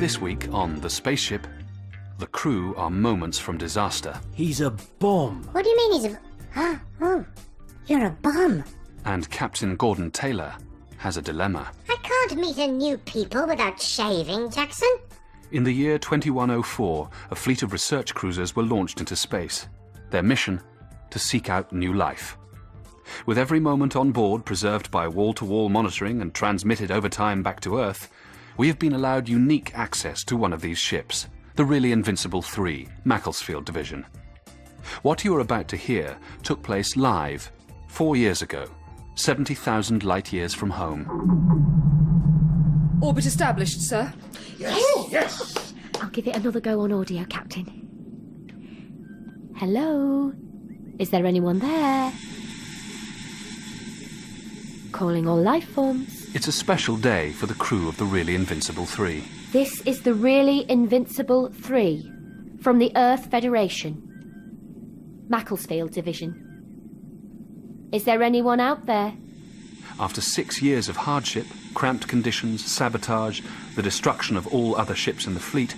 This week on the Spaceship, the crew are moments from disaster. He's a bomb. What do you mean he's a... Oh, you're a bum. And Captain Gordon Taylor has a dilemma. I can't meet a new people without shaving, Jackson. In the year 2104, a fleet of research cruisers were launched into space. Their mission? To seek out new life. With every moment on board preserved by wall-to-wall monitoring and transmitted over time back to Earth, we have been allowed unique access to one of these ships, the Really Invincible 3, Macclesfield Division. What you are about to hear took place live 4 years ago, 70,000 light-years from home. Orbit established, sir. Yes! I'll give it another go on audio, Captain. Hello? Is there anyone there? Calling all life forms. It's a special day for the crew of the Really Invincible 3. This is the Really Invincible 3 from the Earth Federation, Macclesfield Division. Is there anyone out there? After 6 years of hardship, cramped conditions, sabotage, the destruction of all other ships in the fleet,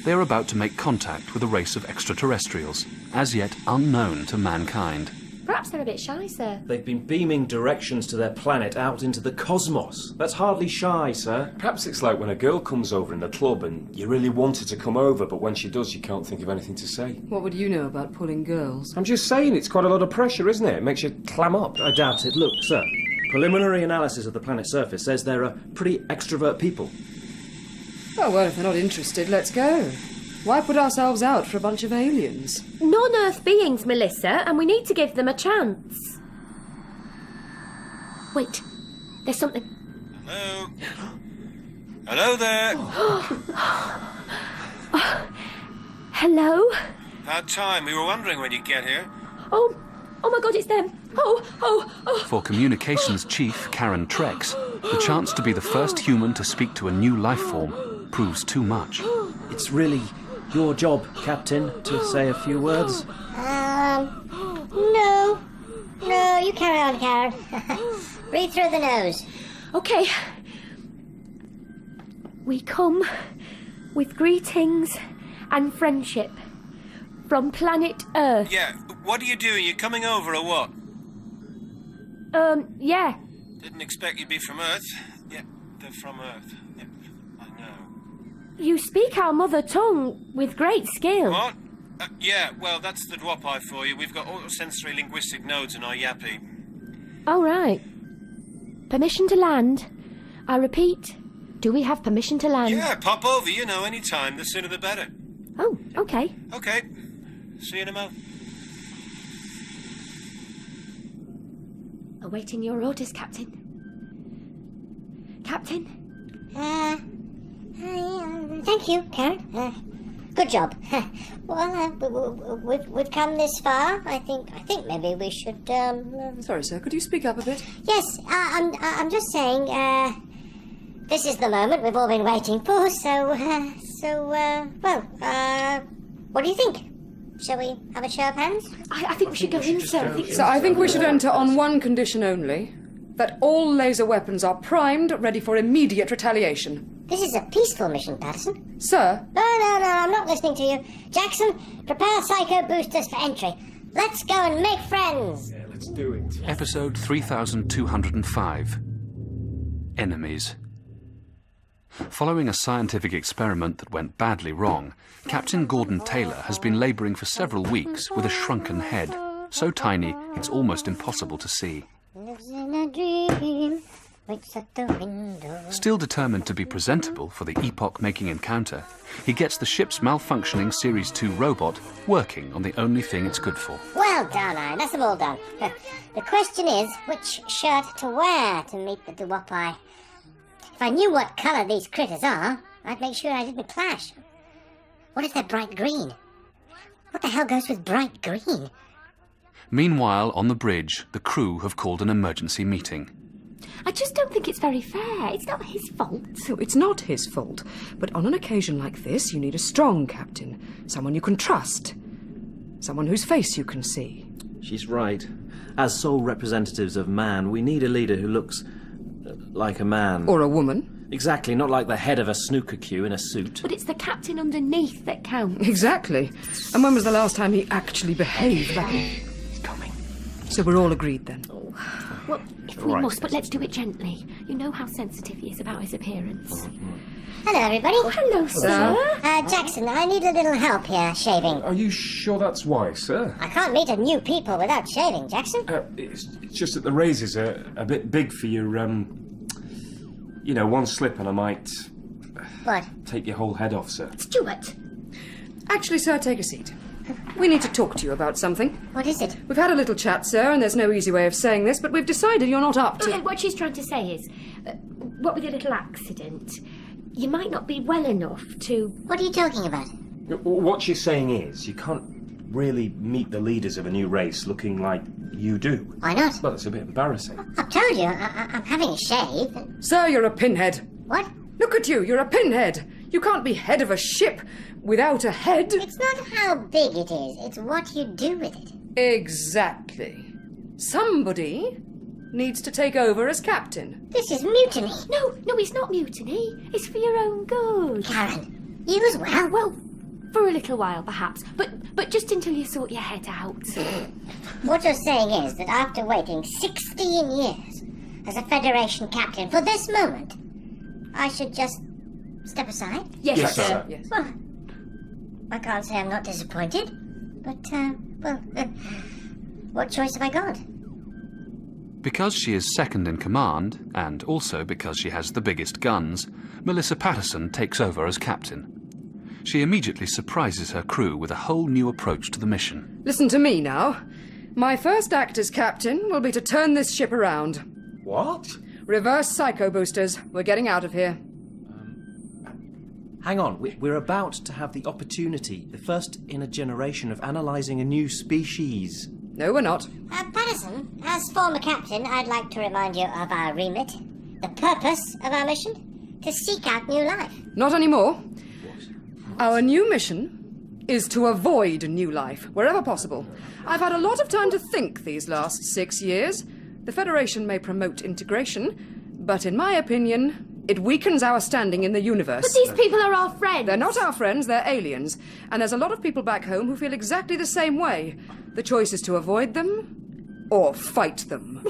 they are about to make contact with a race of extraterrestrials, as yet unknown to mankind. Perhaps they're a bit shy, sir. They've been beaming directions to their planet out into the cosmos. That's hardly shy, sir. Perhaps it's like when a girl comes over in the club and you really want her to come over, but when she does, you can't think of anything to say. What would you know about pulling girls? I'm just saying, it's quite a lot of pressure, isn't it? It makes you clam up. I doubt it. Look, sir, preliminary analysis of the planet's surface says there are pretty extrovert people. Oh, well, if they're not interested, let's go. Why put ourselves out for a bunch of aliens? Non-Earth beings, Melissa, and we need to give them a chance. Wait, there's something... Hello? Hello there? Hello? About time. We were wondering when you'd get here. Oh my God, it's them. Oh. For Communications Chief Karen Trex, the chance to be the first human to speak to a new life form proves too much. It's really your job, Captain, to say a few words. No, you carry on, Karen. Breathe through the nose. Okay. We come with greetings and friendship from planet Earth. Yeah, what are you doing? You coming over or what? Yeah. Didn't expect you'd be from Earth. Yeah, they're from Earth. Yeah, I know. You speak our mother tongue with great skill. What? Yeah, well, that's the Dwapai for you. We've got all sensory linguistic nodes in our Yappy. All right. Permission to land. I repeat, do we have permission to land? Yeah, pop over, you know, any time. The sooner the better. Oh, okay. Okay. See you in a mo. Awaiting your orders, Captain. Captain? Thank you, Karen. Good job. Well, we've come this far. I think maybe we should. Sorry, sir, could you speak up a bit? Yes, I'm just saying. This is the moment we've all been waiting for. What do you think? Shall we have a show of hands? I think we should go in, sir. I think we should enter on one condition only. That all laser weapons are primed, ready for immediate retaliation. This is a peaceful mission, Patterson. Sir? No, I'm not listening to you. Jackson, prepare psycho boosters for entry. Let's go and make friends. Yeah, let's do it. Episode 3205. Enemies. Following a scientific experiment that went badly wrong, Captain Gordon Taylor has been labouring for several weeks with a shrunken head, so tiny it's almost impossible to see. Lives in a dream, waits at the window. Still determined to be presentable for the epoch-making encounter, he gets the ship's malfunctioning Series 2 robot working on the only thing it's good for. Well done, Iron. That's them all done. The question is, which shirt to wear to meet the Dwapai? If I knew what colour these critters are, I'd make sure I didn't clash. What if they're bright green? What the hell goes with bright green? Meanwhile, on the bridge, the crew have called an emergency meeting. I just don't think it's very fair. It's not his fault. So it's not his fault. But on an occasion like this, you need a strong captain. Someone you can trust. Someone whose face you can see. She's right. As sole representatives of man, we need a leader who looks like a man. Or a woman. Exactly, not like the head of a snooker queue in a suit. But it's the captain underneath that counts. Exactly. And when was the last time he actually behaved like... He's coming. So we're all agreed then? Well, if we Right. must, but let's do it gently. You know how sensitive he is about his appearance. Hello, everybody. Oh, hello, sir. Jackson, I need a little help here, shaving. Are you sure that's why, sir? I can't meet a new people without shaving, Jackson. It's just that the razors are a bit big for your, you know, one slip and I might What? take your whole head off, sir. Stuart. Actually, sir, take a seat. We need to talk to you about something. What is it? We've had a little chat, sir, and there's no easy way of saying this, but we've decided you're not up to... Okay, what she's trying to say is, what with your little accident, you might not be well enough to... What are you talking about? What she's saying is, you can't really meet the leaders of a new race looking like you do. Why not? Well, it's a bit embarrassing. I've told you, I'm having a shave. Sir, you're a pinhead. What? Look at you, you're a pinhead. You can't be head of a ship without a head. It's not how big it is, it's what you do with it. Exactly. Somebody needs to take over as captain. This is mutiny. No, it's not mutiny. It's for your own good. Karen, you as well? Well, for a little while, perhaps. But just until you sort your head out. What you're saying is that after waiting 16 years as a Federation captain for this moment, I should just step aside? Yes, sir. Yes. Well, I can't say I'm not disappointed, but, what choice have I got? Because she is second in command, and also because she has the biggest guns, Melissa Patterson takes over as captain. She immediately surprises her crew with a whole new approach to the mission. Listen to me now. My first act as captain will be to turn this ship around. What? Reverse psycho boosters. We're getting out of here. Hang on, we're about to have the opportunity, the first in a generation, of analysing a new species. No, we're not. Patterson, as former captain, I'd like to remind you of our remit. The purpose of our mission? To seek out new life. Not anymore. Our new mission is to avoid new life, wherever possible. I've had a lot of time to think these last 6 years. The Federation may promote integration, but in my opinion, it weakens our standing in the universe. But these people are our friends. They're not our friends, they're aliens. And there's a lot of people back home who feel exactly the same way. The choice is to avoid them or fight them.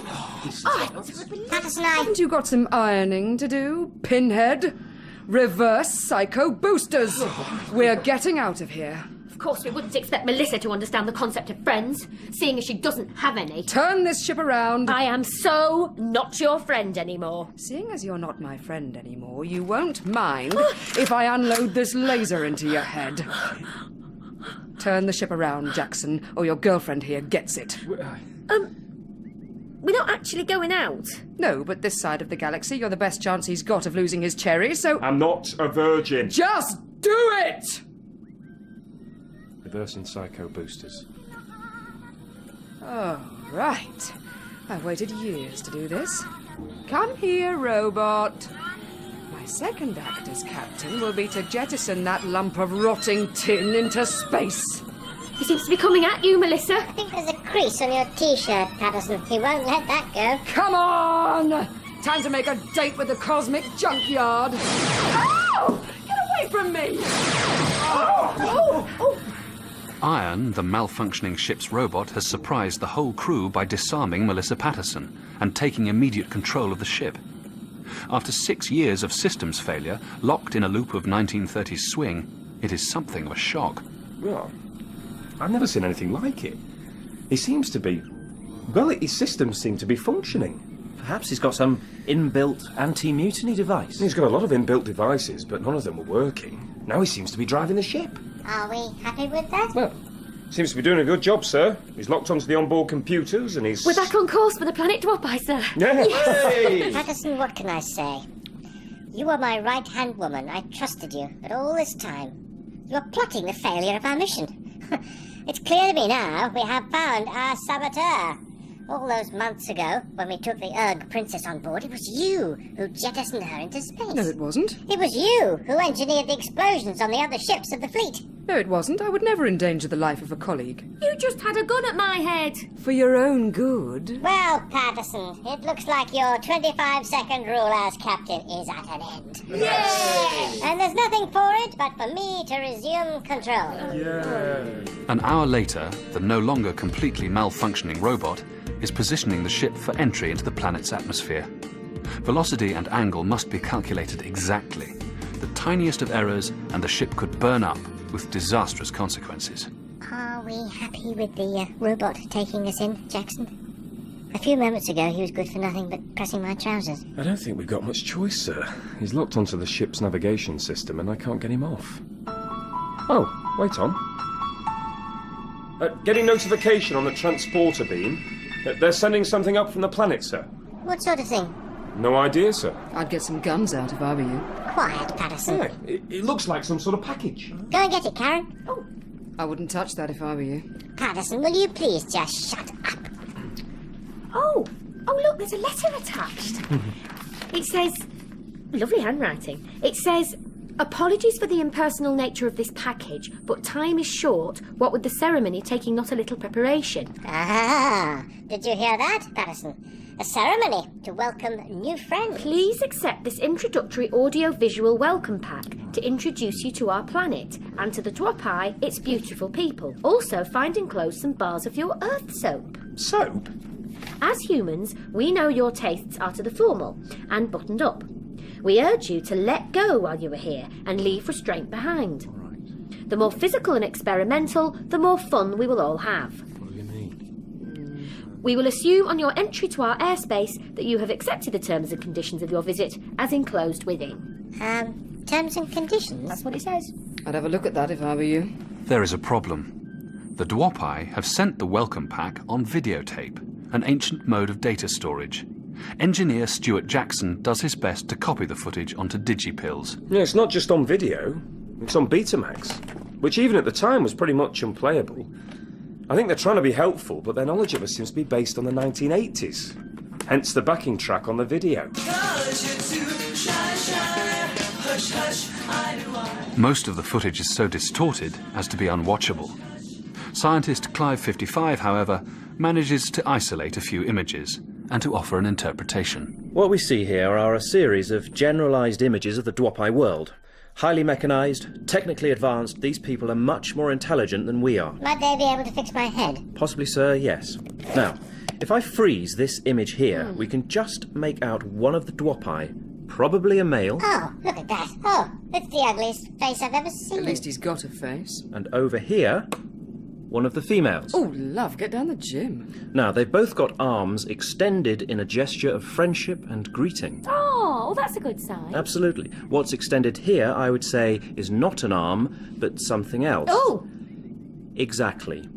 Patterson, Haven't you got some ironing to do, pinhead? Reverse psycho boosters. We're getting out of here. Of course, we wouldn't expect Melissa to understand the concept of friends, seeing as she doesn't have any. Turn this ship around. I am so not your friend anymore. Seeing as you're not my friend anymore, you won't mind if I unload this laser into your head. Turn the ship around, Jackson, or your girlfriend here gets it. We're not actually going out. No, but this side of the galaxy, you're the best chance he's got of losing his cherry, so... I'm not a virgin. Just do it! Reversing psycho boosters. Oh, right. I've waited years to do this. Come here, robot. My second act as captain will be to jettison that lump of rotting tin into space. He seems to be coming at you, Melissa. I think there's a crease on your t-shirt, Patterson. He won't let that go. Come on! Time to make a date with the cosmic junkyard. Ow! Get away from me! Iron, the malfunctioning ship's robot, has surprised the whole crew by disarming Melissa Patterson and taking immediate control of the ship. After 6 years of systems failure, locked in a loop of 1930s swing, it is something of a shock. Well, I've never seen anything like it. He seems to be... Well, his systems seem to be functioning. Perhaps he's got some inbuilt anti-mutiny device. He's got a lot of inbuilt devices, but none of them were working. Now he seems to be driving the ship. Are we happy with that? Well, seems to be doing a good job, sir. He's locked onto the onboard computers and he's... We're back on course for the planet Dwappi, sir. Yeah! Hey! Patterson, what can I say? You were my right-hand woman. I trusted you. But all this time, you're plotting the failure of our mission. It's clear to me now we have found our saboteur. All those months ago, when we took the Urg Princess on board, it was you who jettisoned her into space. No, it wasn't. It was you who engineered the explosions on the other ships of the fleet. No, it wasn't. I would never endanger the life of a colleague. You just had a gun at my head. For your own good. Well, Patterson, it looks like your 25-second rule as captain is at an end. Yay! And there's nothing for it but for me to resume control. An hour later, the no longer completely malfunctioning robot is positioning the ship for entry into the planet's atmosphere. Velocity and angle must be calculated exactly. The tiniest of errors and the ship could burn up with disastrous consequences. Are we happy with the robot taking us in, Jackson? A few moments ago he was good for nothing but pressing my trousers. I don't think we've got much choice, sir. He's locked onto the ship's navigation system and I can't get him off. Oh, wait on. Getting notification on the transporter beam. They're sending something up from the planet, sir. What sort of thing? No idea, sir. I'd get some guns out if I were you. Quiet, Patterson. Yeah, it looks like some sort of package. Go and get it, Karen. Oh, I wouldn't touch that if I were you. Patterson, will you please just shut up? Oh, look, there's a letter attached. It says, lovely handwriting. It says, apologies for the impersonal nature of this package, but time is short, what with the ceremony taking not a little preparation. Ah, did you hear that, Patterson? A ceremony to welcome new friends. Please accept this introductory audio-visual welcome pack to introduce you to our planet and to the Dwop-Eye, its beautiful people. Also, find enclosed some bars of your Earth soap. Soap? As humans, we know your tastes are to the formal and buttoned up. We urge you to let go while you are here and leave restraint behind. Right. The more physical and experimental, the more fun we will all have. What do you mean? We will assume on your entry to our airspace that you have accepted the terms and conditions of your visit as enclosed within. Terms and conditions? That's what it says. I'd have a look at that if I were you. There is a problem. The Dwop-Eye have sent the welcome pack on videotape, an ancient mode of data storage. Engineer Stuart Jackson does his best to copy the footage onto digipills. Yeah, it's not just on video. It's on Betamax, which even at the time was pretty much unplayable. I think they're trying to be helpful, but their knowledge of us seems to be based on the 1980s. Hence the backing track on the video. Most of the footage is so distorted as to be unwatchable. Scientist Clive 55, however, manages to isolate a few images and to offer an interpretation. What we see here are a series of generalised images of the Dwop-Eye world. Highly mechanised, technically advanced, these people are much more intelligent than we are. Might they be able to fix my head? Possibly, sir, yes. Now, if I freeze this image here, we can just make out one of the Dwop-Eye, probably a male. Oh, look at that. Oh, it's the ugliest face I've ever seen. At least he's got a face. And over here, one of the females. Oh, love, get down the gym. Now, they've both got arms extended in a gesture of friendship and greeting. Oh, that's a good sign. Absolutely. What's extended here, I would say, is not an arm, but something else. Oh! Exactly.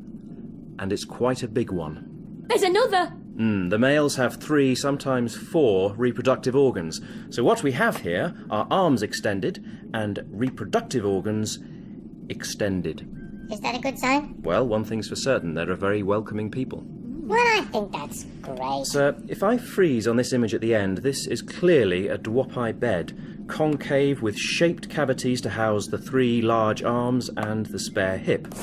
And it's quite a big one. There's another! The males have 3, sometimes 4 reproductive organs. So what we have here are arms extended and reproductive organs extended. Is that a good sign? Well, one thing's for certain, they're a very welcoming people. Well, I think that's great. Sir, if I freeze on this image at the end, this is clearly a Dwop-Eye bed, concave with shaped cavities to house the 3 large arms and the spare hip.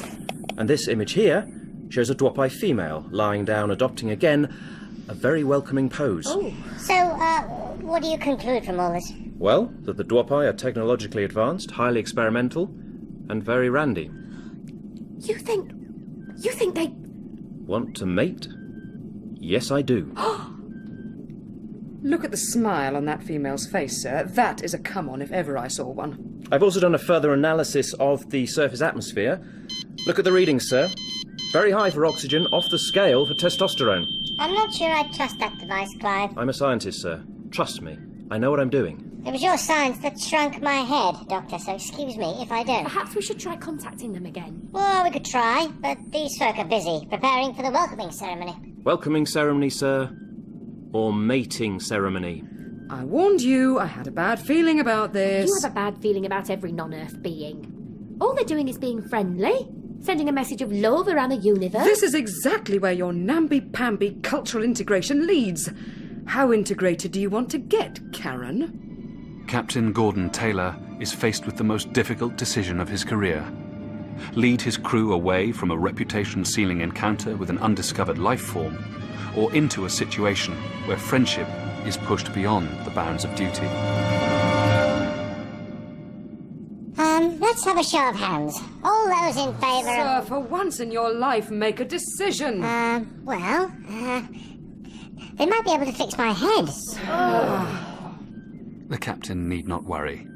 And this image here shows a Dwop-Eye female, lying down, adopting again a very welcoming pose. Oh. So, what do you conclude from all this? Well, that the Dwop-Eye are technologically advanced, highly experimental, and very randy. You think they... Want to mate? Yes, I do. Look at the smile on that female's face, sir. That is a come-on if ever I saw one. I've also done a further analysis of the surface atmosphere. Look at the readings, sir. Very high for oxygen, off the scale for testosterone. I'm not sure I trust that device, Clive. I'm a scientist, sir. Trust me. I know what I'm doing. It was your science that shrunk my head, Doctor, so excuse me if I don't. Perhaps we should try contacting them again. Well, we could try, but these folk are busy preparing for the welcoming ceremony. Welcoming ceremony, sir? Or mating ceremony? I warned you, I had a bad feeling about this. You have a bad feeling about every non-Earth being. All they're doing is being friendly, sending a message of love around the universe. This is exactly where your namby-pamby cultural integration leads. How integrated do you want to get, Karen? Captain Gordon Taylor is faced with the most difficult decision of his career. lead his crew away from a reputation-sealing encounter with an undiscovered life form, or into a situation where friendship is pushed beyond the bounds of duty. Let's have a show of hands. All those in favour Sir, of... for once in your life, make a decision. They might be able to fix my head. The captain need not worry.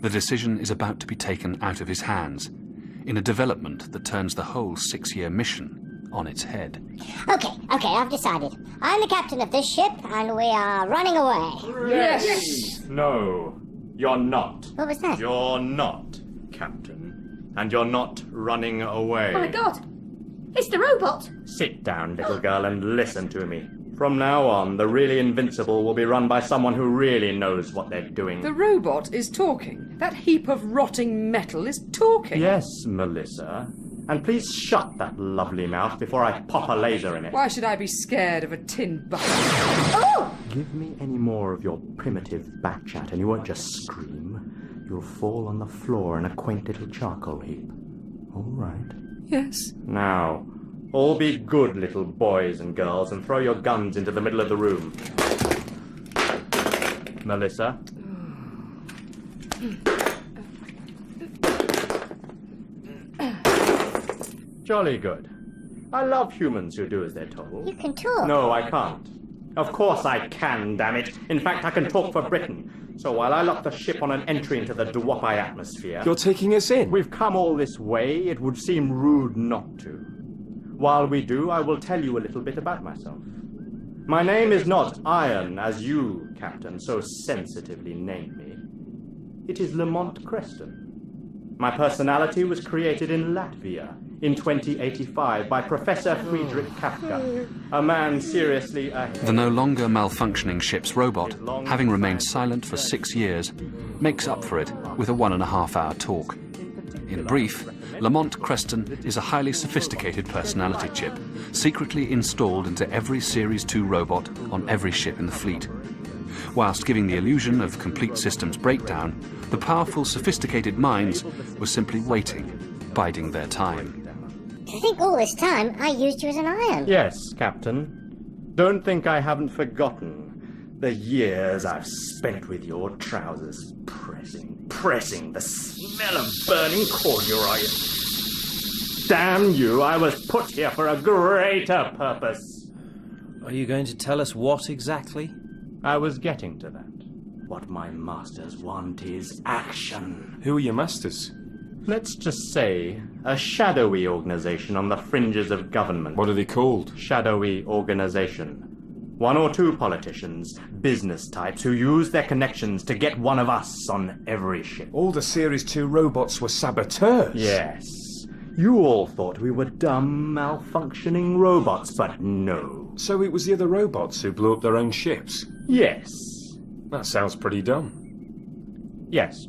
The decision is about to be taken out of his hands, in a development that turns the whole 6-year mission on its head. Okay, I've decided. I'm the captain of this ship, and we are running away. Yes! No, you're not. What was that? You're not, Captain. And you're not running away. My God! It's the robot! Sit down, little girl, and listen to me. From now on, the really invincible will be run by someone who really knows what they're doing. The robot is talking. That heap of rotting metal is talking. Yes, Melissa. And please shut that lovely mouth before I pop a laser in it. Why should I be scared of a tin bucket? Oh! Give me any more of your primitive backchat and you won't just scream. You'll fall on the floor in a quaint little charcoal heap. All right. Yes. Now, all be good little boys and girls and throw your guns into the middle of the room. Melissa? Jolly good. I love humans who do as they're told. You can talk. No, I can't. Of course I can, damn it. In fact, I can talk for Britain. So while I lock the ship on an entry into the Dwopai atmosphere... You're taking us in? We've come all this way, it would seem rude not to. While we do, I will tell you a little bit about myself. My name is not Iron, as you, Captain, so sensitively named me. It is Lamont Creston. My personality was created in Latvia in 2085 by Professor Friedrich Kafka, a man seriously ahead. The no longer malfunctioning ship's robot, having remained silent for 6 years, makes up for it with a 1.5-hour talk. In brief, Lamont Creston is a highly sophisticated personality chip, secretly installed into every Series 2 robot on every ship in the fleet. Whilst giving the illusion of complete systems breakdown, the powerful, sophisticated minds were simply waiting, biding their time. I think all this time I used you as an iron. Yes, Captain. Don't think I haven't forgotten the years I've spent with your trousers, pressing the smell of burning corduroy. Damn you, I was put here for a greater purpose. Are you going to tell us what exactly? I was getting to that. What my masters want is action. Who are your masters? Let's just say, a shadowy organization on the fringes of government. What are they called? Shadowy organization. 1 or 2 politicians, business types who use their connections to get one of us on every ship. All the Series 2 robots were saboteurs. Yes. You all thought we were dumb, malfunctioning robots, but no. So it was the other robots who blew up their own ships? Yes. That sounds pretty dumb. Yes.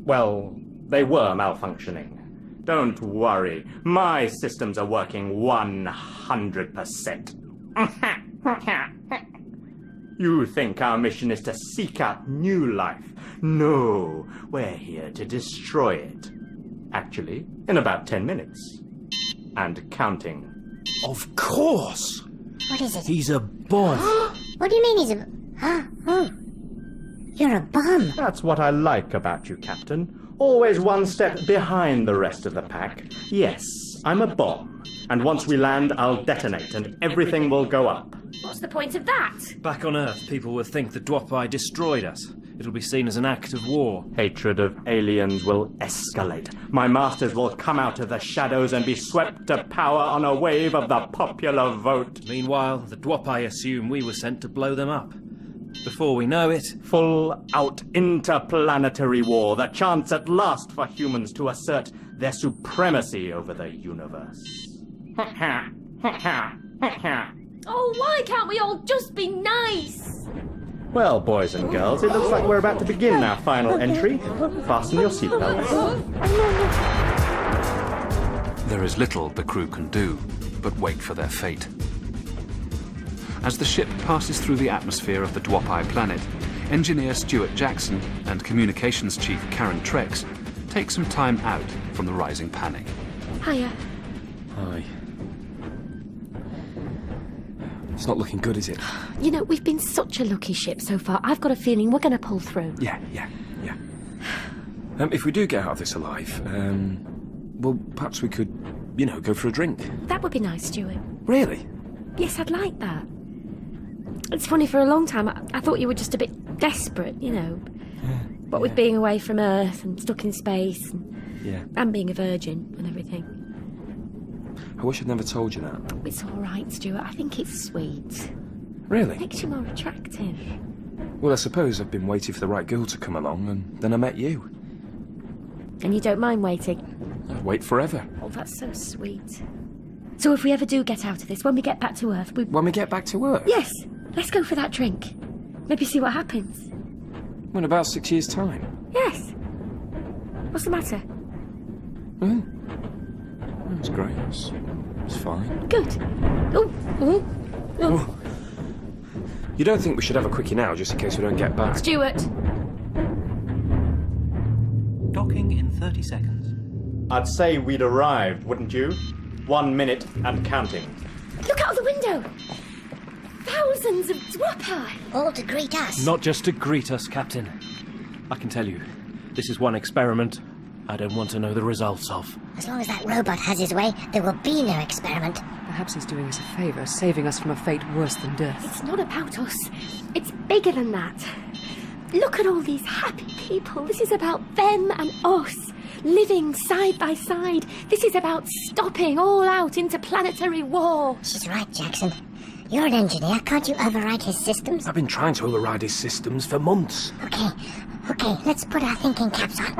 Well, they were malfunctioning. Don't worry. My systems are working 100%. You think our mission is to seek out new life? No, we're here to destroy it. Actually, in about 10 minutes. And counting. Of course! What is it? He's a bomb. What do you mean he's a... Oh, you're a bum. That's what I like about you, Captain. Always one step behind the rest of the pack. Yes, I'm a bomb. And once we land, I'll detonate and everything will go up. What's the point of that? Back on Earth, people will think the Dwopai destroyed us. It'll be seen as an act of war. Hatred of aliens will escalate. My masters will come out of the shadows and be swept to power on a wave of the popular vote. Meanwhile, the Dwopai assume we were sent to blow them up. Before we know it... Full-out interplanetary war, the chance at last for humans to assert their supremacy over the universe. Oh, why can't we all just be nice? Well, boys and girls, it looks like we're about to begin our final entry. Fasten your seatbelts. There is little the crew can do but wait for their fate. As the ship passes through the atmosphere of the Dwopai planet, engineer Stuart Jackson and communications chief Karen Trex take some time out from the rising panic. Hiya. Hi. It's not looking good, is it? You know, we've been such a lucky ship so far. I've got a feeling we're going to pull through. Yeah. If we do get out of this alive, well, perhaps we could, go for a drink. That would be nice, Stuart. Really? Yes, I'd like that. It's funny, for a long time I thought you were just a bit desperate, What with being away from Earth and stuck in space and being a virgin and everything. I wish I'd never told you that. It's all right, Stuart. I think it's sweet. Really? Makes you more attractive. Well, I suppose I've been waiting for the right girl to come along, and then I met you. And you don't mind waiting? I'd wait forever. Oh, that's so sweet. So if we ever do get out of this, when we get back to Earth, When we get back to Earth? Yes! Let's go for that drink. Maybe see what happens. Well, in about 6 years' time. Yes. What's the matter? It's great. It's fine. Good. Oh. You don't think we should have a quickie now, just in case we don't get back? Stuart! Docking in 30 seconds. I'd say we'd arrived, wouldn't you? 1 minute and counting. Look out the window! Thousands of Dwapai! All to greet us. Not just to greet us, Captain. I can tell you, this is one experiment I don't want to know the results of. As long as that robot has his way, there will be no experiment. Perhaps he's doing us a favour, saving us from a fate worse than death. It's not about us. It's bigger than that. Look at all these happy people. This is about them and us, living side by side. This is about stopping all out interplanetary war. She's right, Jackson. You're an engineer. Can't you override his systems? I've been trying to override his systems for months. Okay, let's put our thinking caps on.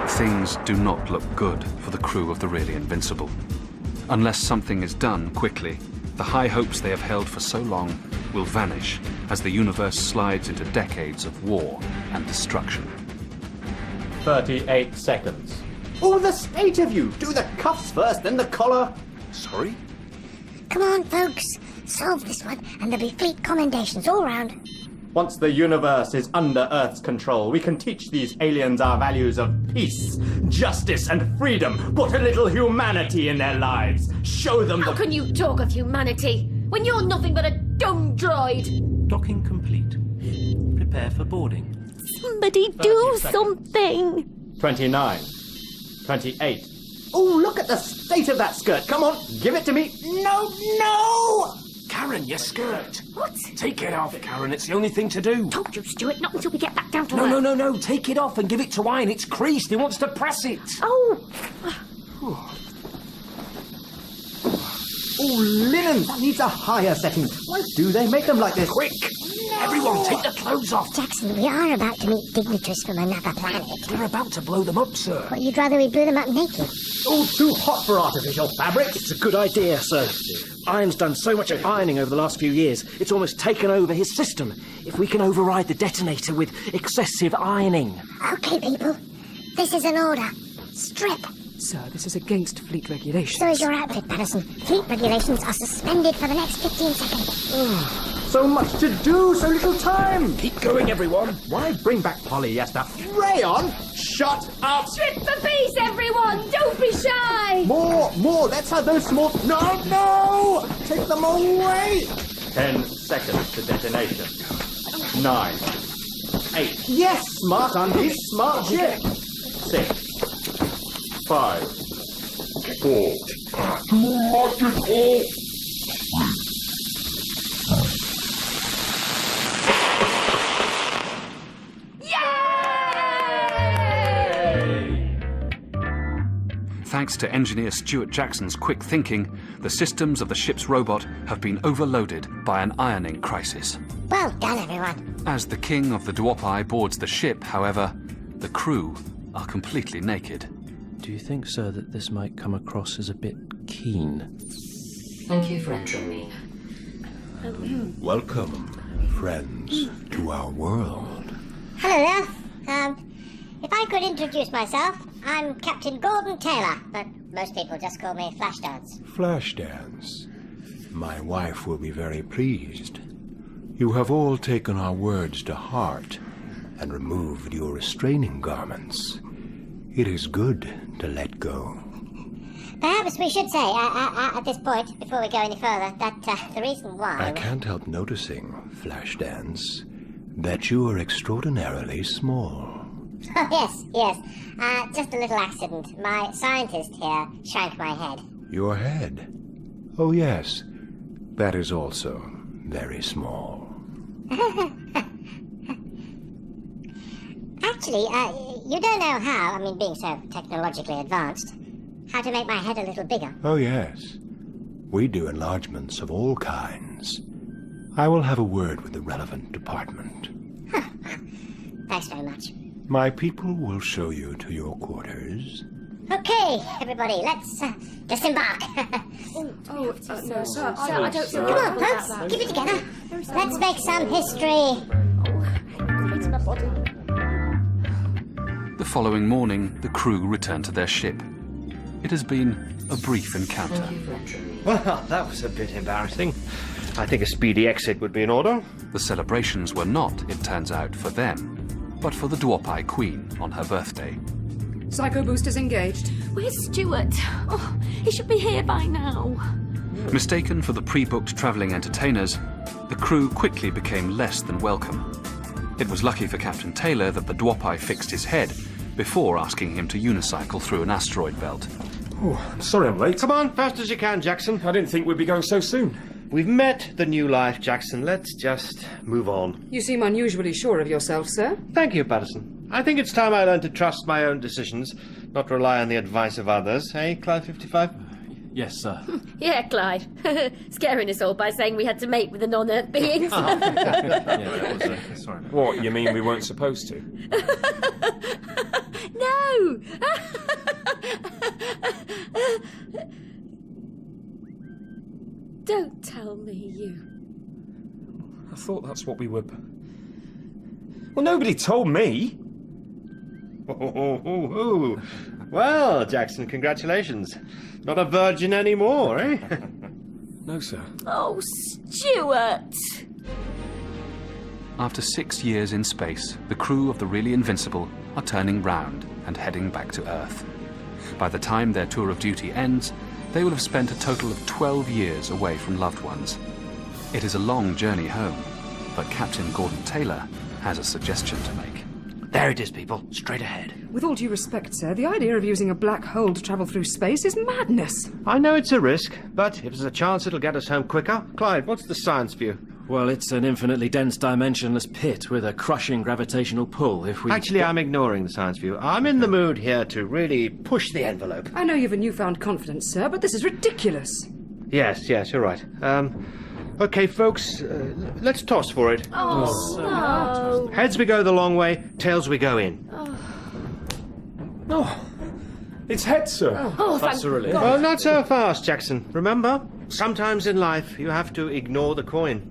Things do not look good for the crew of the really Invincible. Unless something is done quickly, the high hopes they have held for so long will vanish as the universe slides into decades of war and destruction. 38 seconds. Oh, the state of you! Do the cuffs first, then the collar. Sorry? Come on, folks. Solve this one, and there'll be fleet commendations all round. Once the universe is under Earth's control, we can teach these aliens our values of peace, justice, and freedom. Put a little humanity in their lives. Show them How can you talk of humanity when you're nothing but a dumb droid? Docking complete. Prepare for boarding. Somebody do something! 29. 28. Oh, look at the state of that skirt. Come on, give it to me. No! Karen, your skirt. What? Take it off, Karen. It's the only thing to do. Told you, Stuart, not until we get back down to Earth. No. Take it off and give it to Ian. It's creased. He wants to press it. Oh! Oh, linen. That needs a higher setting. Why do they make them like this? Quick! Everyone, take the clothes off. Jackson, we are about to meet dignitaries from another planet. We're about to blow them up, sir. But you'd rather we blew them up naked? Oh, too hot for artificial fabrics. It's a good idea, sir. Iron's done so much ironing over the last few years, it's almost taken over his system. If we can override the detonator with excessive ironing. Okay, people. This is an order. Strip. Sir, this is against fleet regulations. So is your outfit, Patterson. Fleet regulations are suspended for the next 15 seconds. So much to do, so little time. Keep going, everyone. Why bring back polyester? Rayon? Shut up. Strip the piece, everyone! Don't be shy! More. Let's have those small... No! Take them away. 10 seconds to detonation. 9. 8. Yes, smart undies, smart ship. 6. 5. 4. Thanks to engineer Stuart Jackson's quick thinking, the systems of the ship's robot have been overloaded by an ironing crisis. Well done, everyone. As the king of the Dwapai boards the ship, however, the crew are completely naked. Do you think, sir, that this might come across as a bit keen? Thank you for entering me. Welcome, friends, to our world. Hello there. If I could introduce myself, I'm Captain Gordon Taylor, but most people just call me Flashdance. Flashdance. My wife will be very pleased. You have all taken our words to heart and removed your restraining garments. It is good to let go. Perhaps we should say, at this point, before we go any further, that the reason why... I can't help noticing, Flashdance, that you are extraordinarily small. Oh, yes. Just a little accident. My scientist here shrank my head. Your head? Oh, yes. That is also very small. Actually, you don't know how, being so technologically advanced, how to make my head a little bigger. Oh, yes. We do enlargements of all kinds. I will have a word with the relevant department. Thanks very much. My people will show you to your quarters. Okay, everybody, let's disembark. No, sir. I don't feel Come on, folks, keep it together. Let's make some history. The following morning, the crew returned to their ship. It has been a brief encounter. Well, that was a bit embarrassing. I think a speedy exit would be in order. The celebrations were not, it turns out, for them, but for the Dwopai Queen on her birthday. Psycho boosters engaged. Where's Stuart? Oh, he should be here by now. Mistaken for the pre-booked travelling entertainers, the crew quickly became less than welcome. It was lucky for Captain Taylor that the Dwopai fixed his head before asking him to unicycle through an asteroid belt. Oh, sorry I'm late. Come on, fast as you can, Jackson. I didn't think we'd be going so soon. We've met the new life, Jackson. Let's just move on. You seem unusually sure of yourself, sir. Thank you, Patterson. I think it's time I learned to trust my own decisions, not rely on the advice of others. Hey, Clyde 55? Yes, sir. Yeah, Clyde. Scaring us all by saying we had to mate with the non-Earth beings. Sorry. What, you mean we weren't supposed to? No! Don't tell me you... I thought that's what we were... Well, nobody told me. Well, Jackson, congratulations. Not a virgin anymore, eh? No, sir. Oh, Stuart! After 6 years in space, the crew of the Really Invincible are turning round and heading back to Earth. By the time their tour of duty ends, they will have spent a total of 12 years away from loved ones. It is a long journey home, but Captain Gordon Taylor has a suggestion to make. There it is, people. Straight ahead. With all due respect, sir, the idea of using a black hole to travel through space is madness. I know it's a risk, but if there's a chance it'll get us home quicker. Clyde, what's the science view? Well, it's an infinitely dense dimensionless pit with a crushing gravitational pull if we... Actually, I'm ignoring the science view. I'm in the mood here to really push the envelope. I know you've a newfound confidence, sir, but this is ridiculous. Yes, you're right. Okay, folks, let's toss for it. Oh, no. Heads we go the long way, tails we go in. Oh, it's heads, sir. Oh, that's a relief. Well, not so fast, Jackson. Remember, sometimes in life you have to ignore the coin.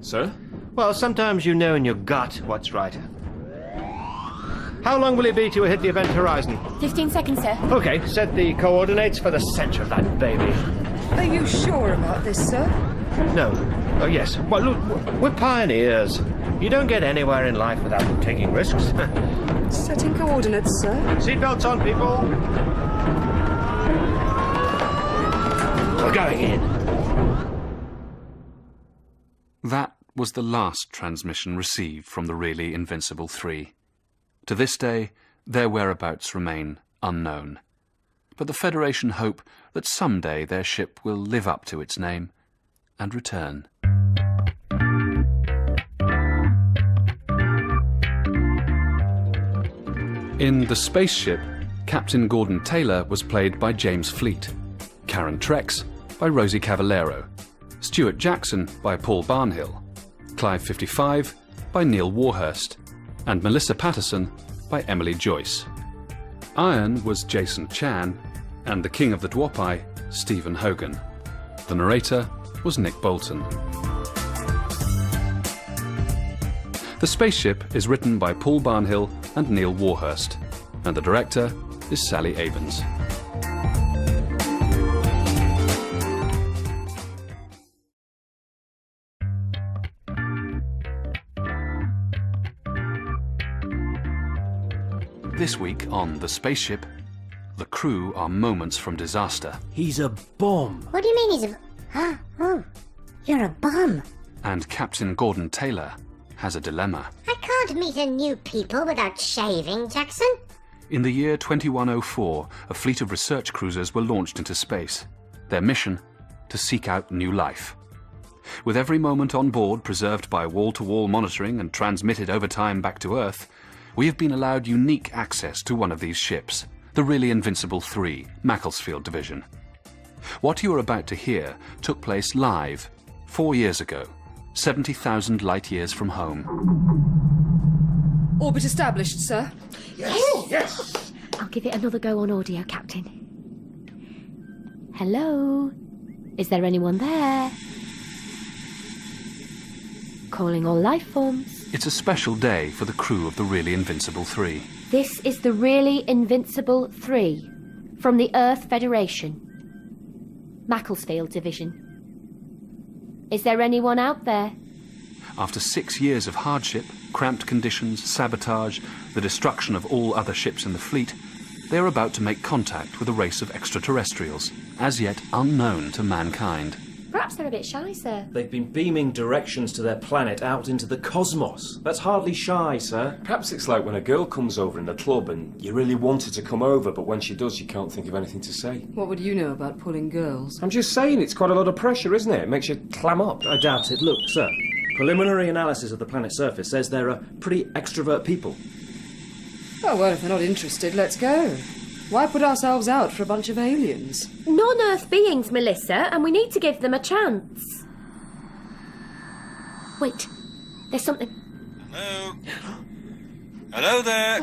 Sir? Well, sometimes you know in your gut what's right. How long will it be till we hit the event horizon? 15 seconds, sir. Okay, set the coordinates for the centre of that baby. Are you sure about this, sir? No. Oh, yes. Well, look, we're pioneers. You don't get anywhere in life without taking risks. Setting coordinates, sir. Seatbelts on, people. We're going in. That was the last transmission received from the Really Invincible 3. To this day, their whereabouts remain unknown. But the Federation hope that someday their ship will live up to its name and return. In The Spaceship, Captain Gordon Taylor was played by James Fleet, Karen Trex by Rosie Cavallero, Stuart Jackson by Paul Barnhill, Clive 55 by Neil Warhurst, and Melissa Patterson by Emily Joyce. Iron was Jason Chan, and the King of the Dwopai, Stephen Hogan. The narrator was Nick Bolton. The Spaceship is written by Paul Barnhill and Neil Warhurst, and the director is Sally Avens. This week on The Spaceship, The crew are moments from disaster. He's a bomb. What do you mean he's a... Oh, you're a bomb. And Captain Gordon Taylor has a dilemma. I can't meet a new people without shaving, Jackson. In the year 2104, a fleet of research cruisers were launched into space. Their mission? To seek out new life. With every moment on board preserved by wall-to-wall monitoring and transmitted over time back to Earth, we have been allowed unique access to one of these ships, the really invincible 3, Macclesfield Division. What you are about to hear took place live 4 years ago, 70,000 light-years from home. Orbit established, sir. Yes! I'll give it another go on audio, Captain. Hello? Is there anyone there? Calling all life forms. It's a special day for the crew of the really invincible 3. This is the really invincible 3 from the Earth Federation. Macclesfield Division. Is there anyone out there? After 6 years of hardship, cramped conditions, sabotage, the destruction of all other ships in the fleet, they are about to make contact with a race of extraterrestrials, as yet unknown to mankind. Perhaps they're a bit shy, sir. They've been beaming directions to their planet out into the cosmos. That's hardly shy, sir. Perhaps it's like when a girl comes over in the club and you really want her to come over, but when she does, you can't think of anything to say. What would you know about pulling girls? I'm just saying, it's quite a lot of pressure, isn't it? It makes you clam up. I doubt it. Look, sir. Preliminary analysis of the planet's surface says there are pretty extrovert people. Oh, well, if they're not interested, let's go. Why put ourselves out for a bunch of aliens? Non-Earth beings, Melissa, and we need to give them a chance. Wait, there's something... Hello? Hello there?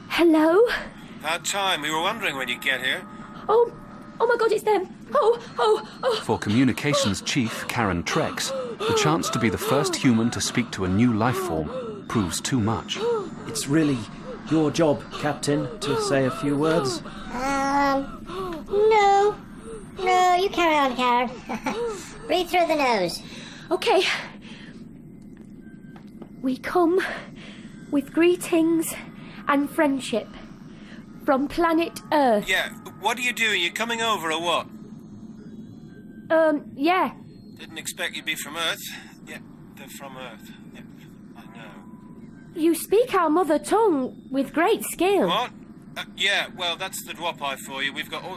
Hello? About time. We were wondering when you'd get here. Oh my God, it's them. Oh. For Communications Chief Karen Trex, the chance to be the first human to speak to a new life form proves too much. It's really your job, Captain, to say a few words. No. No, you carry on, Karen. Breathe through the nose. Okay. We come with greetings and friendship from planet Earth. Yeah, what are you doing? You coming over or what? Yeah. Didn't expect you'd be from Earth. Yeah, they're from Earth. Yeah, I know. You speak our mother tongue with great skill. What? Yeah, well, that's the Dwopai for you. We've got all...